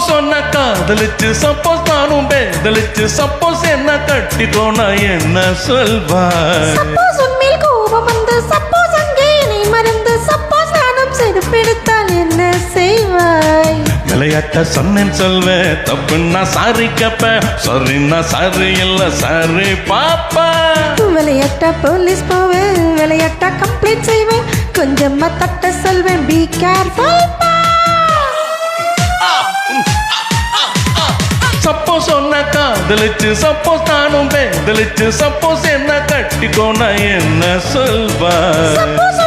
Suppose சொன்ன காதலிச்சு suppose நானும் பேதலிச்சு சப்போஸ் என்ன கட்டிக்கோனா என்ன சொல்வாய்? சப்போஸ் உன்மேல் கோபம் வந்து சப்போஸ் அங்கே நீ மறந்து சப்போஸ் நானும் செருப்பெடுத்தால் என்ன செய்வாய்? விளையாட்ட சொன்னேன் சொல்வேன் தப்புன்னா சாரி கேப்பேன் சாரின்னா சாரி இல்ல சாரி பாப்பா. விளையாட்டா போலீஸ் போவேன் விளையாட்டா கம்ப்ளீட் செய்வேன் கொஞ்சமா தட்ட சொல்வேன் பி கேர்ஃபுல். சப்போஸ் சொன்ன காதலிச்சு சப்போஸ் நானும் பேதலிச்சு சப்போஸ் என்ன கட்டிக்கோனா என்ன சொல்வாய்? சப்போஸ்